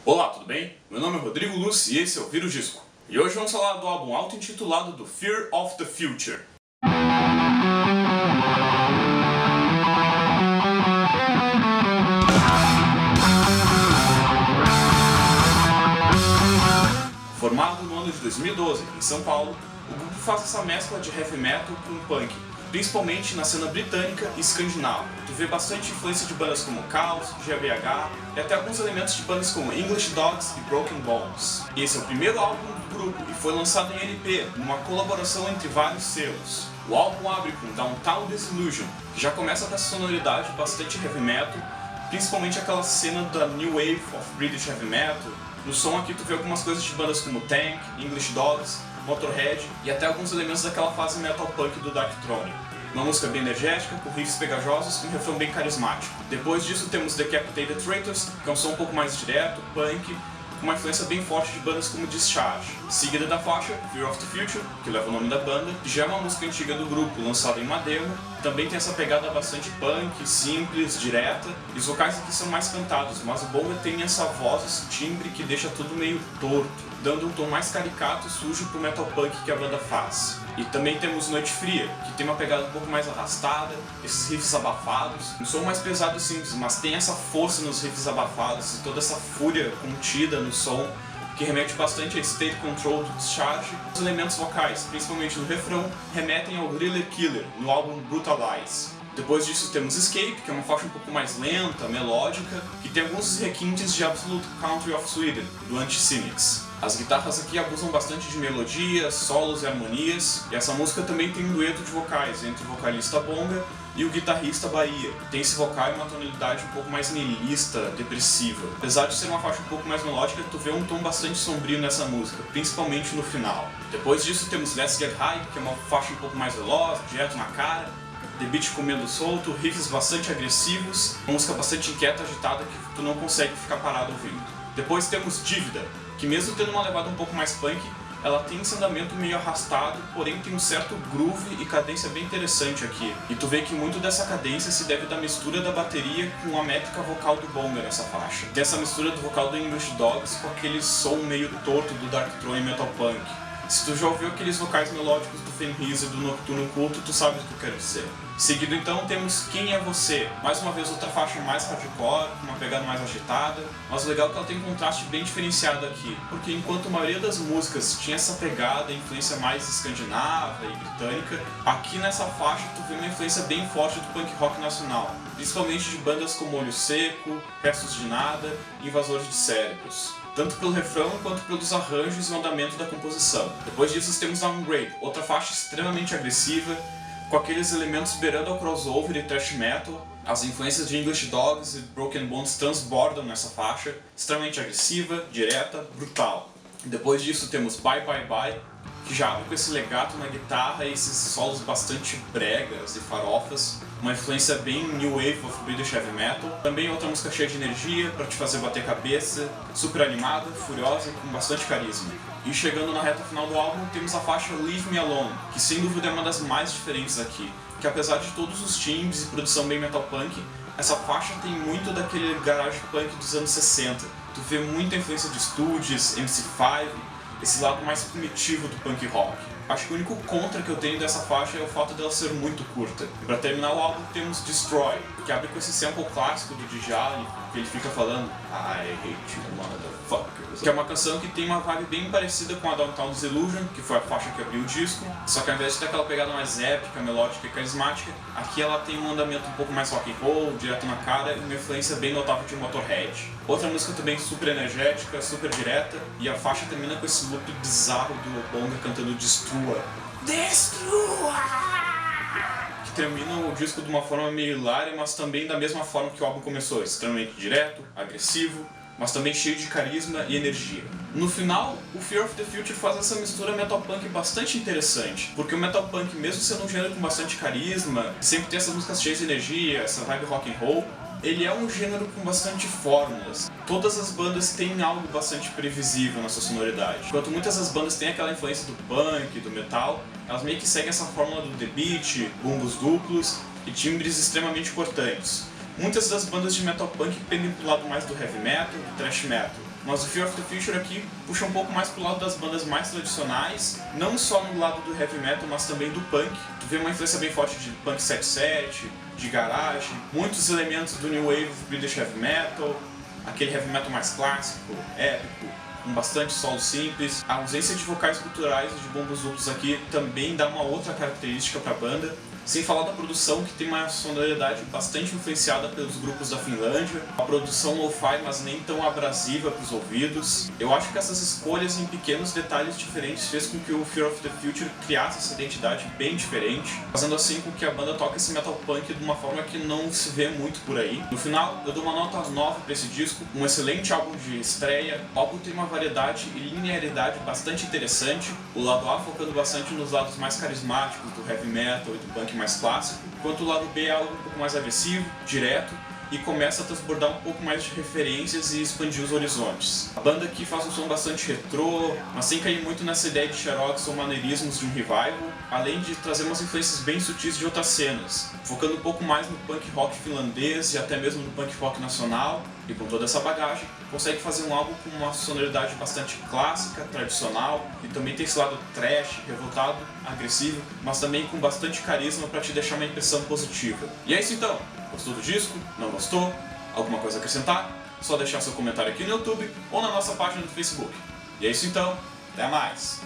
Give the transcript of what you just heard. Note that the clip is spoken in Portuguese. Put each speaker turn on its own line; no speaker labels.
Olá, tudo bem? Meu nome é Rodrigo Luz e esse é o Vira o Disco. E hoje vamos falar do álbum auto-intitulado do Fear of the Future. Formado no ano de 2012, em São Paulo, o grupo faz essa mescla de heavy metal com punk, principalmente na cena britânica e escandinava. Tu vê bastante influência de bandas como Chaos, GBH e até alguns elementos de bandas como English Dogs e Broken Bones. Esse é o primeiro álbum do grupo e foi lançado em LP, numa colaboração entre vários selos. O álbum abre com Downtown Disillusion, que já começa com essa sonoridade bastante heavy metal, principalmente aquela cena da New Wave of British Heavy Metal. No som aqui tu vê algumas coisas de bandas como Tank, English Dogs, Motorhead e até alguns elementos daquela fase metal punk do Darkthrone. Uma música bem energética, com riffs pegajosos e um refrão bem carismático. Depois disso temos Decapitated Traitors, que é um som um pouco mais direto, punk, com uma influência bem forte de bandas como Discharge. Seguida da faixa, Fear of the Future, que leva o nome da banda, que já é uma música antiga do grupo, lançada em uma demo. Também tem essa pegada bastante punk, simples, direta, e os vocais aqui são mais cantados, mas o Bonga tem essa voz, esse timbre que deixa tudo meio torto, dando um tom mais caricato e sujo pro metal punk que a banda faz. E também temos Noite Fria, que tem uma pegada um pouco mais arrastada, esses riffs abafados, um som mais pesado e simples, mas tem essa força nos riffs abafados e toda essa fúria contida no som, que remete bastante a State Control do Discharge. Os elementos vocais, principalmente no refrão, remetem ao Driller Killer, no álbum Brutalize. Depois disso temos Escape, que é uma faixa um pouco mais lenta, melódica, que tem alguns requintes de Absolute Country of Sweden, do Anti-Cynics. As guitarras aqui abusam bastante de melodias, solos e harmonias, e essa música também tem um dueto de vocais entre o vocalista Bonga e o guitarrista Bahia. Tem esse vocal e uma tonalidade um pouco mais nihilista, depressiva. Apesar de ser uma faixa um pouco mais melódica, tu vê um tom bastante sombrio nessa música, principalmente no final. Depois disso temos Let's Get High, que é uma faixa um pouco mais veloz, direto na cara, The beat comendo solto, riffs bastante agressivos, uma música bastante inquieta, agitada, que tu não consegue ficar parado ouvindo. Depois temos Dívida, que mesmo tendo uma levada um pouco mais punk, ela tem esse andamento meio arrastado, porém tem um certo groove e cadência bem interessante aqui. E tu vê que muito dessa cadência se deve da mistura da bateria com a métrica vocal do Bonga nessa faixa. Tem essa mistura do vocal do English Dogs com aquele som meio torto do Darkthrone Metal Punk. Se tu já ouviu aqueles vocais melódicos do Fenris e do Nocturno Culto, tu sabe o que eu quero dizer. Seguido então temos Quem é Você? Mais uma vez outra faixa mais hardcore, com uma pegada mais agitada, mas o legal é que ela tem um contraste bem diferenciado aqui, porque enquanto a maioria das músicas tinha essa pegada, influência mais escandinava e britânica, aqui nessa faixa tu vê uma influência bem forte do punk rock nacional, principalmente de bandas como Olho Seco, Restos de Nada e Invasores de Cérebros, tanto pelo refrão quanto pelos arranjos e o andamento da composição. Depois disso temos Downgrade, outra faixa extremamente agressiva, com aqueles elementos beirando ao crossover e thrash metal. As influências de English Dogs e Broken Bones transbordam nessa faixa, extremamente agressiva, direta, brutal. Depois disso temos Bye Bye Bye, que já abre com esse legato na guitarra e esses solos bastante bregas e farofas, uma influência bem New Wave of British Heavy Metal. Também outra música cheia de energia, para te fazer bater cabeça, super animada, furiosa e com bastante carisma. E chegando na reta final do álbum, temos a faixa Leave Me Alone, que sem dúvida é uma das mais diferentes aqui, que apesar de todos os timbres e produção bem metal punk, essa faixa tem muito daquele garage punk dos anos 60. Tu vê muita influência de Stooges, MC5, esse lado mais primitivo do punk rock. Acho que o único contra que eu tenho dessa faixa é o fato dela ser muito curta. E pra terminar o álbum temos Destroy, que abre com esse sample clássico do Djavan, que ele fica falando I hate you motherfuckers, que é uma canção que tem uma vibe bem parecida com a Downtown Disillusion, que foi a faixa que abriu o disco, só que ao invés de ter aquela pegada mais épica, melódica e carismática, aqui ela tem um andamento um pouco mais rock and roll, direto na cara e uma influência bem notável de Motorhead. Outra música também super energética, super direta, e a faixa termina com esse loop bizarro do Bonga cantando Destrua. Que termina o disco de uma forma meio hilária, mas também da mesma forma que o álbum começou, extremamente direto, agressivo, mas também cheio de carisma e energia. No final, o Fear of the Future faz essa mistura metal punk bastante interessante, porque o metal punk, mesmo sendo um gênero com bastante carisma, sempre tem essas músicas cheias de energia, essa vibe rock and roll, ele é um gênero com bastante fórmulas. Todas as bandas têm algo bastante previsível na sua sonoridade. Enquanto muitas das bandas têm aquela influência do punk, do metal, elas meio que seguem essa fórmula do The Beat, bumbos duplos e timbres extremamente cortantes. Muitas das bandas de metal punk pendem pro lado mais do heavy metal e thrash metal, mas o Fear of the Future aqui puxa um pouco mais pro lado das bandas mais tradicionais, não só no lado do heavy metal, mas também do punk. Tu vê uma influência bem forte de punk 77, de garage, muitos elementos do new wave British heavy metal, aquele heavy metal mais clássico, épico, com bastante solo simples. A ausência de vocais culturais e de bombos duplos aqui também dá uma outra característica para a banda. Sem falar da produção, que tem uma sonoridade bastante influenciada pelos grupos da Finlândia, a produção lo-fi, mas nem tão abrasiva para os ouvidos. Eu acho que essas escolhas em pequenos detalhes diferentes fez com que o Fear of the Future criasse essa identidade bem diferente, fazendo assim com que a banda toque esse metal punk de uma forma que não se vê muito por aí. No final, eu dou uma nota 9 para esse disco, um excelente álbum de estreia. O álbum tem uma variedade e linearidade bastante interessante, o lado A focando bastante nos lados mais carismáticos do heavy metal e do punk mais clássico, enquanto o lado B é algo um pouco mais agressivo, direto, e começa a transbordar um pouco mais de referências e expandir os horizontes. A banda aqui faz um som bastante retrô, mas sem cair muito nessa ideia de xerox ou maneirismos de um revival, além de trazer umas influências bem sutis de outras cenas, focando um pouco mais no punk rock finlandês e até mesmo no punk rock nacional, e com toda essa bagagem, consegue fazer um álbum com uma sonoridade bastante clássica, tradicional, e também tem esse lado trash, revoltado, agressivo, mas também com bastante carisma para te deixar uma impressão positiva. E é isso então! Gostou do disco? Não gostou? Alguma coisa a acrescentar? Só deixar seu comentário aqui no YouTube ou na nossa página do Facebook. E é isso então, até mais!